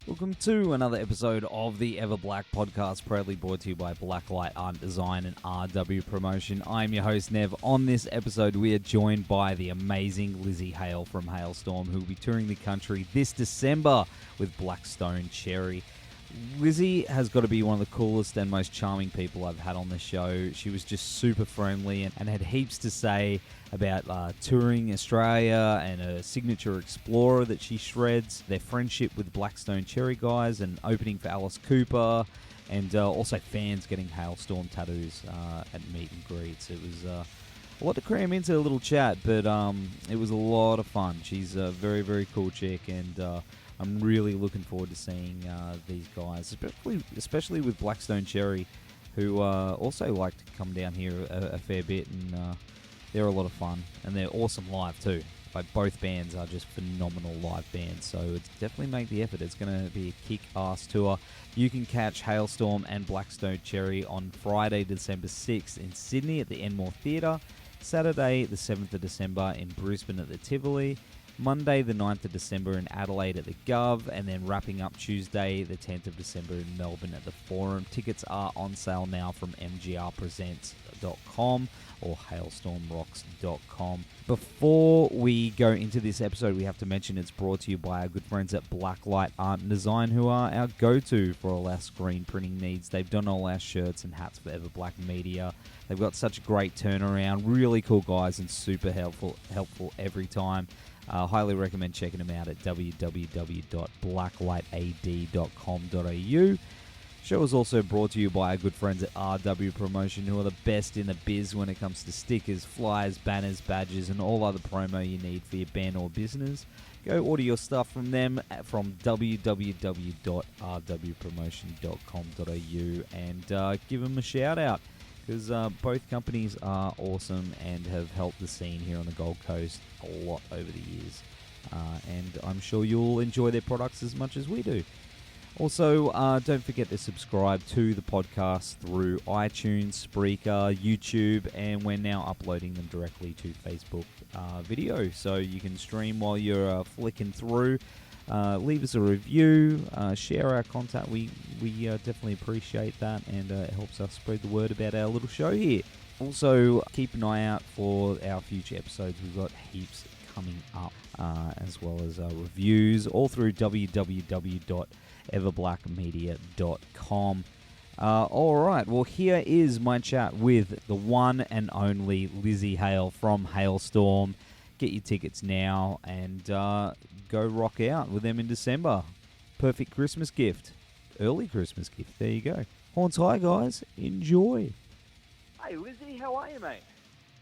Welcome to another episode of the EVERBLACK Podcast, proudly brought to you by Blacklight Art Design and RW Promotion. I'm your host, Nev. On this episode, we are joined by the amazing Lzzy Hale from Halestorm, who will be touring the country this December with Blackstone Cherry. Lzzy has got to be one of the coolest and most charming people I've had on the show. She was just super friendly and had heaps to say about touring Australia and a signature Explorer that she shreds, their friendship with Blackstone Cherry guys and opening for Alice Cooper, and also fans getting Halestorm tattoos at meet and greets. It was a lot to cram into a little chat, but it was a lot of fun. She's a very, very cool chick, and I'm really looking forward to seeing these guys, especially with Blackstone Cherry, who also like to come down here a fair bit, and they're a lot of fun, and they're awesome live too. Like, both bands are just phenomenal live bands, so it's definitely make the effort. It's going to be a kick-ass tour. You can catch Halestorm and Blackstone Cherry on Friday, December 6th in Sydney at the Enmore Theatre, Saturday, the 7th of December in Brisbane at the Tivoli, Monday the 9th of December in Adelaide at the Gov, and then wrapping up Tuesday the 10th of December in Melbourne at the Forum. Tickets are on sale now from mgrpresents.com or hailstormrocks.com. Before we go into this episode, we have to mention it's brought to you by our good friends at Blacklight Art and Design, who are our go-to for all our screen printing needs. They've done all our shirts and hats for EVERBLACK Media. They've got such a great turnaround, really cool guys, and super helpful every time. Highly recommend checking them out at www.blacklightad.com.au. Show is also brought to you by our good friends at RW Promotion, who are the best in the biz when it comes to stickers, flyers, banners, badges, and all other promo you need for your band or business. Go order your stuff from them from www.rwpromotion.com.au and give them a shout out, because both companies are awesome and have helped the scene here on the Gold Coast a lot over the years. And I'm sure you'll enjoy their products as much as we do. Also, don't forget to subscribe to the podcast through iTunes, Spreaker, YouTube, and we're now uploading them directly to Facebook video, so you can stream while you're flicking through. Leave us a review, share our content. We definitely appreciate that, and it helps us spread the word about our little show here. Also, keep an eye out for our future episodes. We've got heaps coming up, as well as reviews, all through www.everblackmedia.com. All right, well, here is my chat with the one and only Lzzy Hale from Halestorm. Get your tickets now and go rock out with them in December. Perfect Christmas gift. Early Christmas gift. There you go. Horns high, guys. Enjoy. Hi, Lzzy. How are you, mate?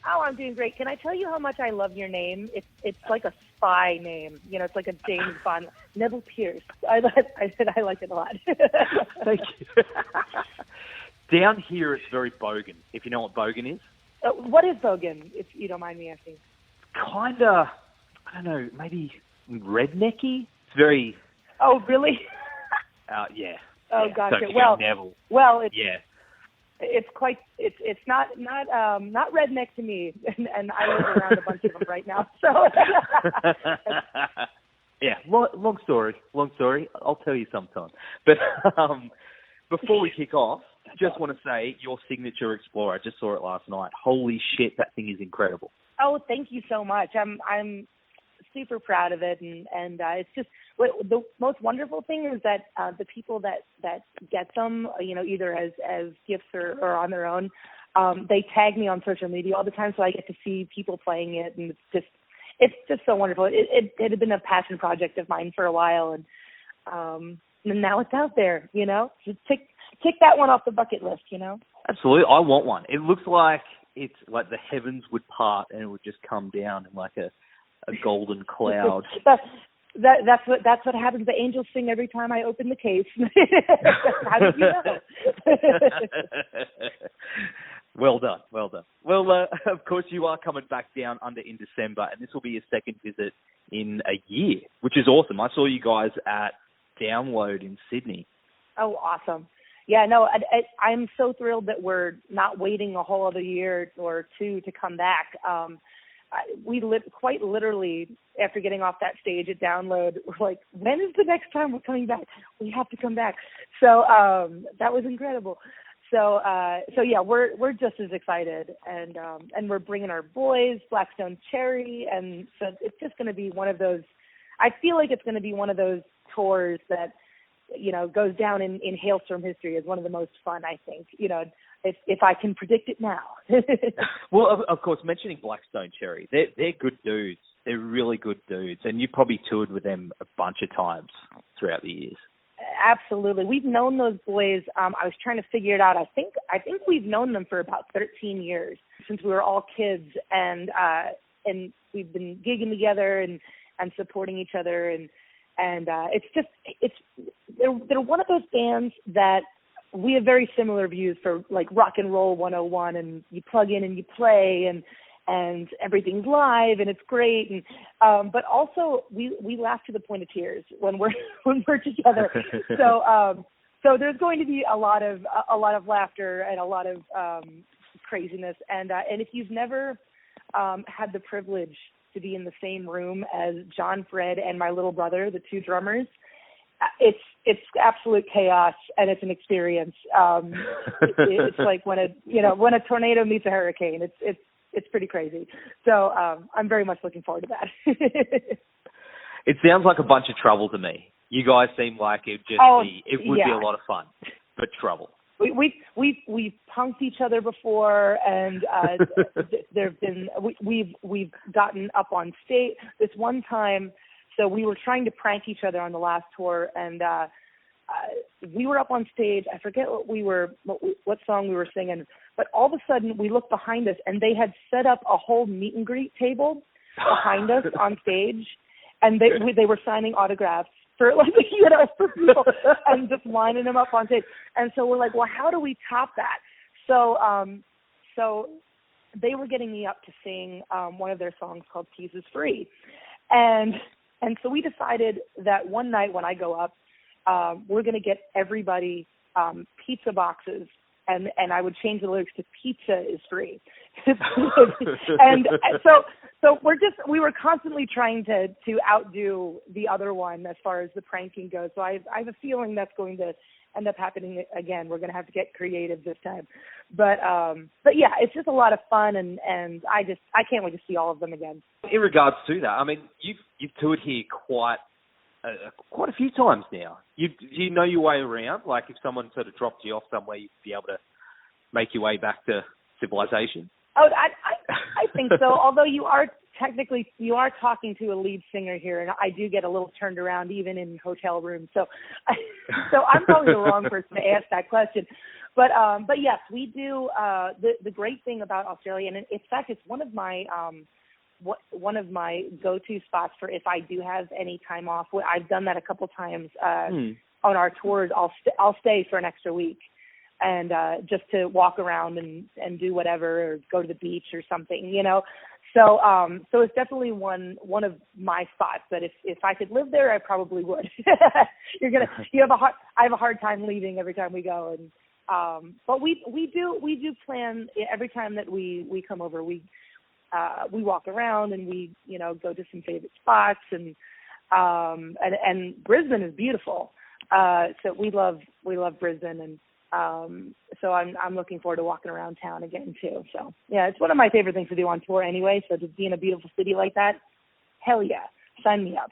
Oh, I'm doing great. Can I tell you how much I love your name? It's like a spy name. You know, it's like a James Bond. Nev Pearce. I like it a lot. Thank you. Down here, it's very bogan, if you know what bogan is. What is bogan, if you don't mind me asking? Kinda, I don't know, maybe rednecky. It's very. Oh, really? Yeah. Oh, yeah. gotcha. So Neville. It's, yeah. It's quite. It's not redneck to me, and I live around a bunch of them right now. So. Yeah. Long story. I'll tell you sometime. But before we kick off, just want to say your signature Explorer. I just saw it last night. Holy shit, that thing is incredible. Oh, thank you so much. I'm super proud of it, and it's just the most wonderful thing is that the people that get them, you know, either as gifts or on their own, they tag me on social media all the time, so I get to see people playing it, and it's just so wonderful. It had been a passion project of mine for a while, and now it's out there. You know, just tick that one off the bucket list. You know. Absolutely, I want one. It looks like it's like the heavens would part and it would just come down in like a golden cloud. That's what happens. The angels sing every time I open the case. How did you know? Well done. Well, of course, you are coming back down under in December, and this will be your second visit in a year, which is awesome. I saw you guys at Download in Sydney. Oh, awesome. Yeah, no, I'm so thrilled that we're not waiting a whole other year or two to come back. quite literally, after getting off that stage at Download, we're like, when is the next time we're coming back? We have to come back. So that was incredible. So yeah, we're just as excited, and we're bringing our boys, Blackstone Cherry, and so it's just going to be one of those. I feel like it's going to be one of those tours that, goes down in Halestorm history as one of the most fun, I think, if I can predict it now. Well, of course, mentioning Blackstone Cherry, they're good dudes. They're really good dudes. And you probably toured with them a bunch of times throughout the years. Absolutely. We've known those boys. I was trying to figure it out. I think we've known them for about 13 years, since we were all kids. And we've been gigging together and supporting each other. And they're one of those bands that we have very similar views for, like rock and roll 101, and you plug in and you play and everything's live and it's great, and but also we laugh to the point of tears when we're together. So there's going to be a lot of laughter and a lot of craziness, and if you've never had the privilege to be in the same room as John, Fred, and my little brother, the two drummers, it's absolute chaos, and it's an experience. It's like when a tornado meets a hurricane. It's pretty crazy. So I'm very much looking forward to that. It sounds like a bunch of trouble to me. You guys seem like it would be a lot of fun, but trouble. We've punked each other before, and there've been we've gotten up on stage this one time. So we were trying to prank each other on the last tour, and we were up on stage. I forget what song we were singing, but all of a sudden we looked behind us, and they had set up a whole meet and greet table behind us on stage, and they were signing autographs for for people and just lining them up on stage. And so we're like, well, how do we top that? So they were getting me up to sing one of their songs called "Peace is Free," and so we decided that one night when I go up, we're going to get everybody pizza boxes, and I would change the lyrics to "Pizza is free." And so we were constantly trying to outdo the other one as far as the pranking goes. So I have a feeling that's going to end up happening again. We're going to have to get creative this time. But yeah, it's just a lot of fun, and I can't wait to see all of them again. In regards to that, I mean, you've toured here quite a few times now. Do you know your way around? Like, if someone sort of dropped you off somewhere, you'd be able to make your way back to civilization? Oh, I think so. Although you are talking to a lead singer here, and I do get a little turned around even in hotel rooms. So I'm probably the wrong person to ask that question. But yes, we do. The great thing about Australia, and in fact, it's one of my go-to spots for if I do have any time off. I've done that a couple times on our tours. I'll stay for an extra week, and just to walk around and do whatever, or go to the beach or something, So it's definitely one of my spots that if I could live there, I probably would. I have a hard time leaving every time we go, and but we do plan every time that we come over. We walk around, and we go to some favorite spots, and Brisbane is beautiful. So we love Brisbane, and so I'm looking forward to walking around town again too. So yeah, it's one of my favorite things to do on tour anyway. So to be in a beautiful city like that, hell yeah, sign me up.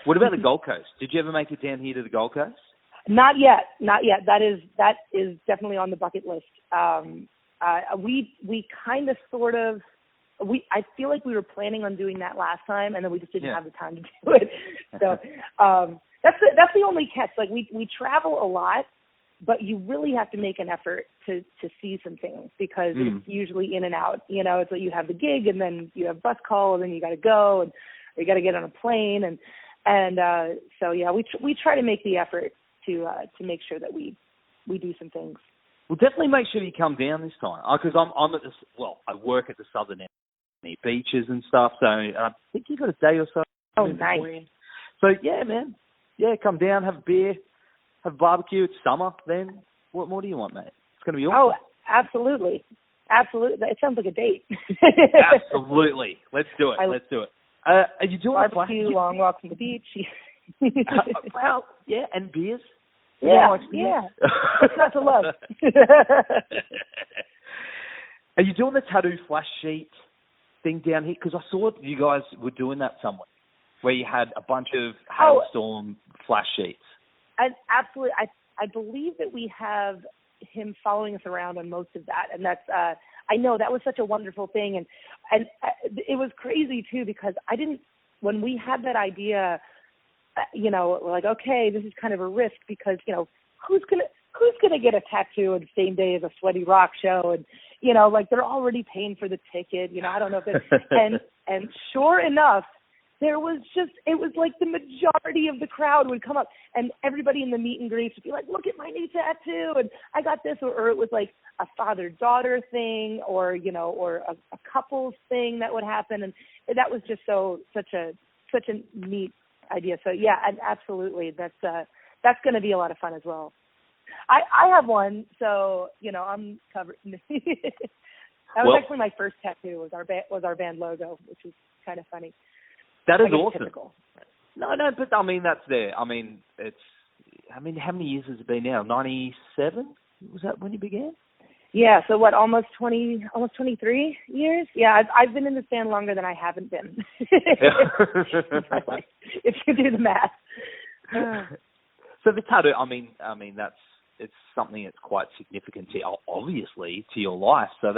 What about the Gold Coast? Did you ever make it down here to the Gold Coast? Not yet. That is definitely on the bucket list. We kind of sort of. I feel like we were planning on doing that last time, and then we just didn't have the time to do it. So that's the only catch. Like we travel a lot, but you really have to make an effort to see some things, because it's usually in and out. It's like you have the gig, and then you have bus call, and then you got to go, and you got to get on a plane, and so yeah, we try to make the effort to make sure that we do some things. Well, definitely make sure you come down this time, because I'm at this. Well, I work at the southern end, near beaches and stuff. So I think you got a day or so. Oh, nice. So yeah, man. Yeah, come down, have a beer, have a barbecue. It's summer then. What more do you want, mate? It's going to be awesome. Oh, absolutely. absolutely. It sounds like a date. Absolutely. Let's do it. Are you doing barbecue, long walks on the beach? Well, yeah, and beers. Yeah. What's not to love? Are you doing the tattoo flash sheet thing down here? Because I saw you guys were doing that somewhere, where you had a bunch of Halestorm flash sheets. And absolutely, I believe that we have him following us around on most of that, and that's I know that was such a wonderful thing, and it was crazy too, because when we had that idea, we're like, okay, this is kind of a risk, because who's gonna get a tattoo on the same day as a Sweaty Rock show, and they're already paying for the ticket, I don't know if it, and sure enough, it was like the majority of the crowd would come up, and everybody in the meet and greets would be like, look at my new tattoo, and I got this, or it was like a father-daughter thing, or a couples thing that would happen, and that was just such a neat idea. So yeah, and absolutely, that's going to be a lot of fun as well. I have one, so I'm covered. That was actually my first tattoo. Was our band logo, which was kind of funny. That is awesome. Typical. No, but that's there. How many years has it been now? 97? Was that when you began? Yeah. So what? Almost 23 years. Yeah, I've been in this band longer than I haven't been. If you do the math. So the tattoo. It's something that's quite significant obviously to your life. So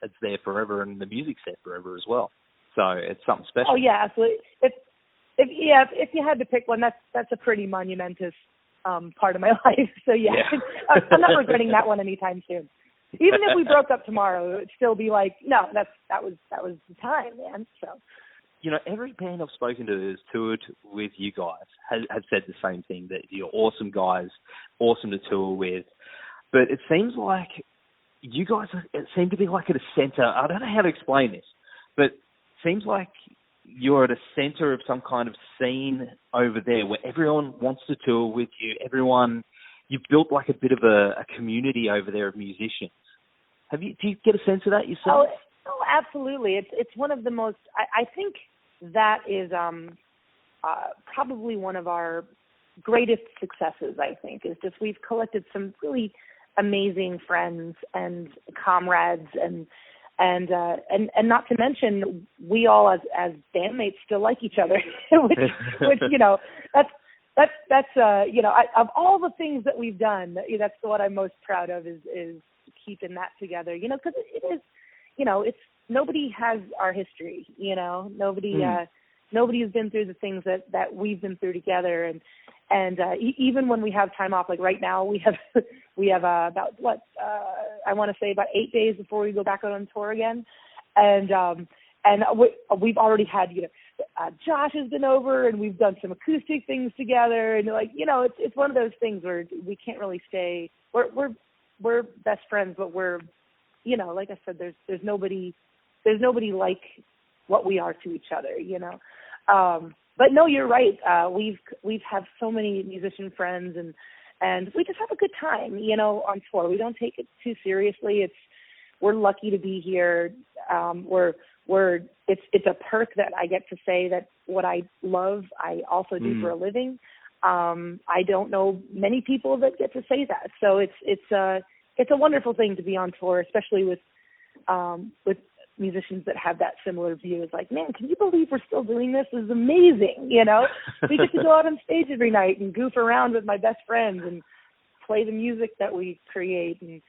it's there forever, and the music's there forever as well. So it's something special. Oh yeah, absolutely. If you had to pick one, that's a pretty monumentous part of my life. So yeah. I'm not regretting that one anytime soon. Even if we broke up tomorrow, it would still be like, no, that was the time, man. So. Every band I've spoken to who's toured with you guys has said the same thing, that you're awesome guys, awesome to tour with. But it seems like you guys seem to be like at a center. I don't know how to explain this, but it seems like you're at a center of some kind of scene over there where everyone wants to tour with you. You've built like a bit of a community over there of musicians. Do you get a sense of that yourself? Oh, absolutely. It's one of the most, I think that is probably one of our greatest successes, I think, is just we've collected some really amazing friends and comrades, and not to mention we all as bandmates still like each other, which that's of all the things that we've done, that's what I'm most proud of is keeping that together, because it is, it's, nobody has our history, nobody has been through the things that we've been through together, and even when we have time off, like right now we have about I want to say about 8 days before we go back out on tour again, and we've already had Josh has been over, and we've done some acoustic things together, and it's one of those things where we can't really stay. We're best friends, but we're like I said, there's nobody like what we are to each other, But no, you're right. We've had so many musician friends, and we just have a good time, on tour. We don't take it too seriously. We're lucky to be here. It's a perk that I get to say that what I love, I also do for a living. I don't know many people that get to say that. So it's a wonderful thing to be on tour, especially with musicians that have that similar view. It's like, man, can you believe we're still doing this? This is amazing, We get to go out on stage every night and goof around with my best friends and play the music that we create, and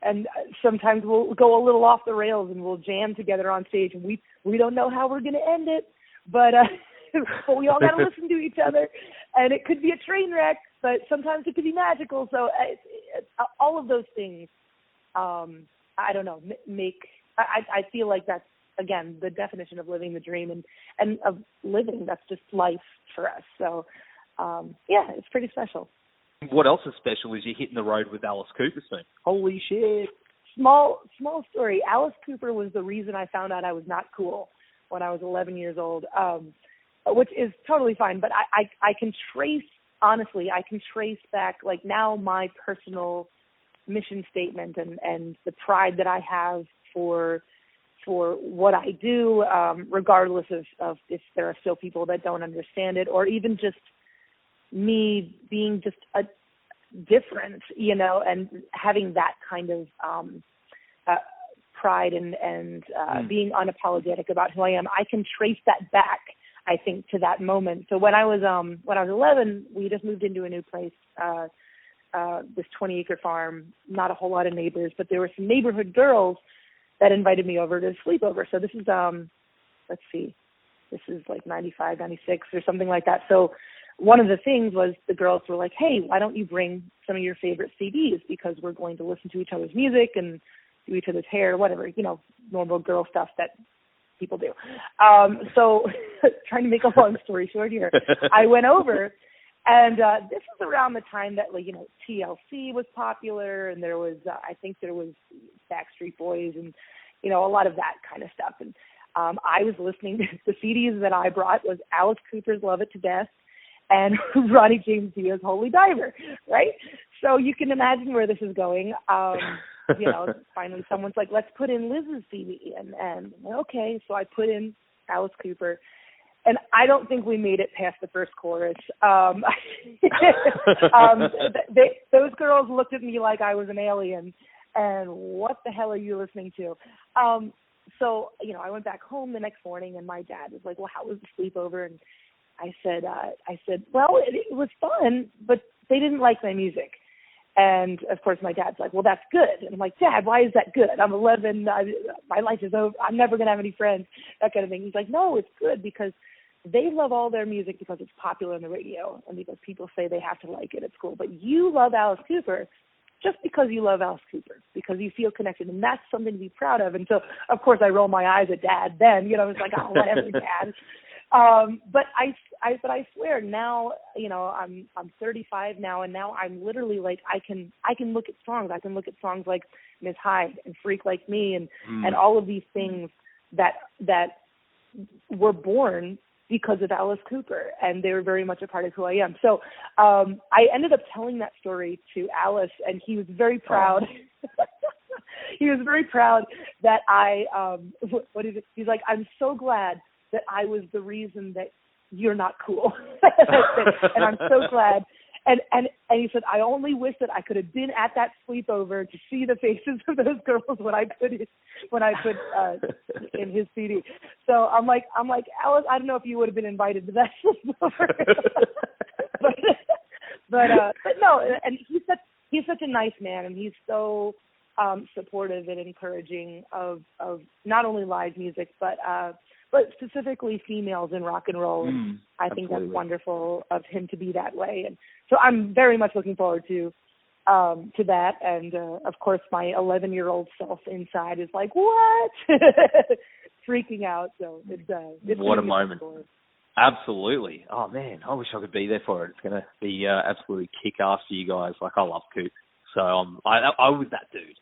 and sometimes we'll go a little off the rails and we'll jam together on stage, and we don't know how we're going to end it, but but we all got to listen to each other, and it could be a train wreck, but sometimes it could be magical. So all of those things, I don't know, I feel like that's, again, the definition of living the dream and of living. That's just life for us. So, it's pretty special. What else is special is you're hitting the road with Alice Cooper soon. Holy shit. Small story. Alice Cooper was the reason I found out I was not cool when I was 11 years old, which is totally fine. But I can trace, honestly, back, like now my personal mission statement and the pride that I have for what I do, regardless of if there are still people that don't understand it, or even just me being just a different, and having that kind of pride and being unapologetic about who I am. I can trace that back, I think, to that moment. So when I was 11, we just moved into a new place, this 20-acre farm, not a whole lot of neighbors, but there were some neighborhood girls that invited me over to sleep over. So this is, this is like 95, 96 or something like that. So one of the things was the girls were like, hey, why don't you bring some of your favorite CDs, because we're going to listen to each other's music and do each other's hair, whatever, normal girl stuff that people do. So trying to make a long story short here, I went over, and this was around the time that, TLC was popular, and there was, I think there was Backstreet Boys and, a lot of that kind of stuff. And I was listening to the CDs that I brought was Alice Cooper's Love It to Death and Ronnie James Dio's Holy Diver, right? So you can imagine where this is going. Finally someone's like, let's put in Liz's CD. And okay, so I put in Alice Cooper. And I don't think we made it past the first chorus. Those girls looked at me like I was an alien. And what the hell are you listening to? So, I went back home the next morning, and my dad was like, well, how was the sleepover? And I said, well, it was fun, but they didn't like my music. And, of course, my dad's like, well, that's good. And I'm like, Dad, why is that good? I'm 11. My life is over. I'm never going to have any friends, that kind of thing. He's like, no, it's good because they love all their music because it's popular on the radio and because people say they have to like it at school. But you love Alice Cooper just because you love Alice Cooper, because you feel connected, and that's something to be proud of. And so, of course, I roll my eyes at Dad then. I was like, oh, whatever, Dad. But I swear now, I'm 35 now, and now I'm literally like, I can look at songs. I can look at songs like Miss Hyde and Freak Like Me and all of these things that were born because of Alice Cooper, and they were very much a part of who I am. So I ended up telling that story to Alice, and he was very proud. He was very proud that he's like, I'm so glad that I was the reason that you're not cool. And I'm so glad. And he said, I only wish that I could have been at that sleepover to see the faces of those girls when I put in his CD. So I'm like, Alice, I don't know if you would have been invited to that sleepover. but no, and he's such a nice man, and he's so supportive and encouraging of not only live music, but specifically females in rock and roll. And I think that's wonderful of him to be that way. And so I'm very much looking forward to that. And of course, my 11-year-old self inside is like, what? Freaking out. So it's what a moment. Absolutely. Oh man, I wish I could be there for it. It's going to be absolutely kick ass for you guys. Like, I love Coop. So I was that dude.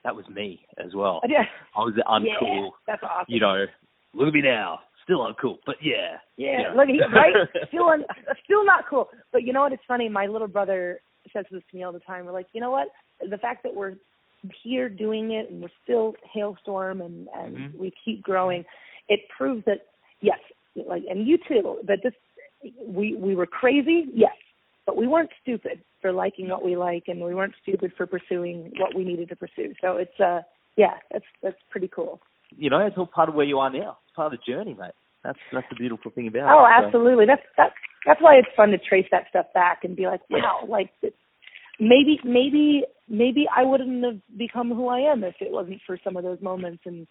That was me as well. Yeah. I was the uncool. Yeah, that's awesome. Look at me now. Still uncool, but yeah. Yeah, look, right? Still not cool. But you know what? It's funny. My little brother says this to me all the time. We're like, you know what? The fact that we're here doing it and we're still Halestorm and we keep growing, it proves that, yes, and you too, that we were crazy, yes, but we weren't stupid for liking what we like, and we weren't stupid for pursuing what we needed to pursue. So it's, that's pretty cool. It's all part of where you are now. It's part of the journey, mate. That's the beautiful thing about it. Oh, absolutely. That's why it's fun to trace that stuff back and be like, wow, like maybe I wouldn't have become who I am if it wasn't for some of those moments and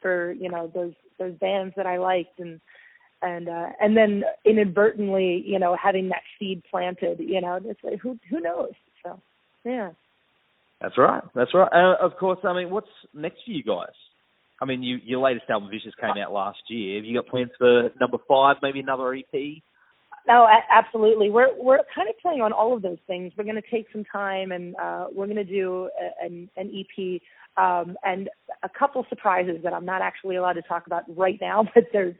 for those bands that I liked and then inadvertently having that seed planted. It's like who knows? So yeah. That's right. Of course. I mean, what's next for you guys? I mean, your latest album, Vicious, came out last year. Have you got plans for number 5, maybe another EP? No, absolutely. We're kind of playing on all of those things. We're going to take some time, and we're going to do an EP and a couple surprises that I'm not actually allowed to talk about right now, but they're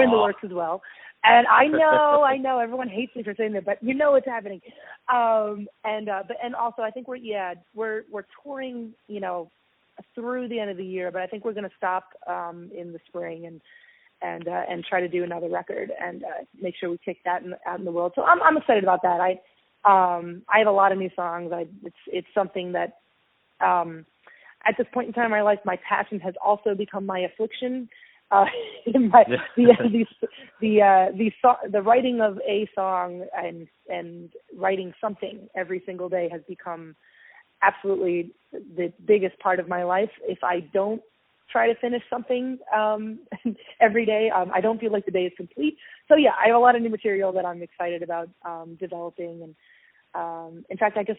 in the works as well. And I know, everyone hates me for saying that, but you know it's happening. And also I think we're touring, through the end of the year, but I think we're going to stop in the spring and try to do another record and make sure we kick that out in the world. So I'm excited about that. I have a lot of new songs. It's something that at this point in time in my life, my passion has also become my affliction. The writing of a song and writing something every single day has become absolutely the biggest part of my life. If I don't try to finish something every day, I don't feel like the day is complete. So yeah, I have a lot of new material that I'm excited about developing. And in fact, I got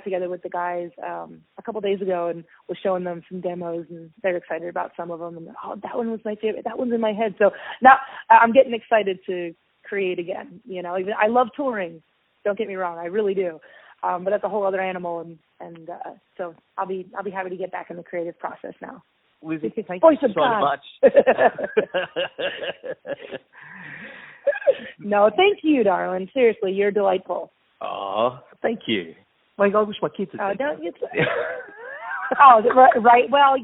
together with the guys a couple days ago and was showing them some demos, and they're excited about some of them. And that one was my favorite. That one's in my head. So now I'm getting excited to create again. Even I love touring. Don't get me wrong, I really do. But that's a whole other animal, and so I'll be happy to get back in the creative process now. Lzzy, thank you so much. No, thank you, darling. Seriously, you're delightful. Oh, thank you. I wish my kids had don't you? Right. Well,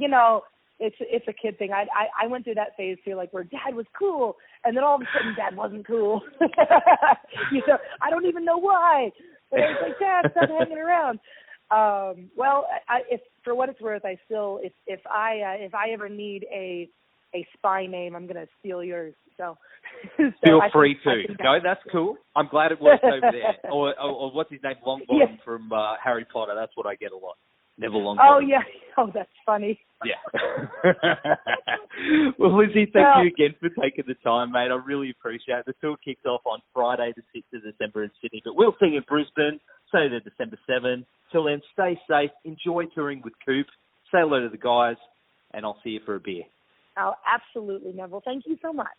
it's a kid thing. I went through that phase too, like where Dad was cool, and then all of a sudden Dad wasn't cool. I don't even know why. But I was like, Dad, stop hanging around. Well, if for what it's worth, I still if I ever need a spy name, I'm gonna steal yours. So feel free to. No, that's cool. I'm glad it worked over there. Or what's his name, Longbottom from Harry Potter. That's what I get a lot. Neville Longbottom. Oh yeah. Oh, that's funny. Yeah. Well, Lzzy, thank you again for taking the time, mate. I really appreciate it. The tour kicks off on Friday, the 6th of December in Sydney, but we'll sing in Brisbane, Saturday, December 7. Till then, stay safe. Enjoy touring with Coop. Say hello to the guys, and I'll see you for a beer. Oh, absolutely, Neville. Thank you so much.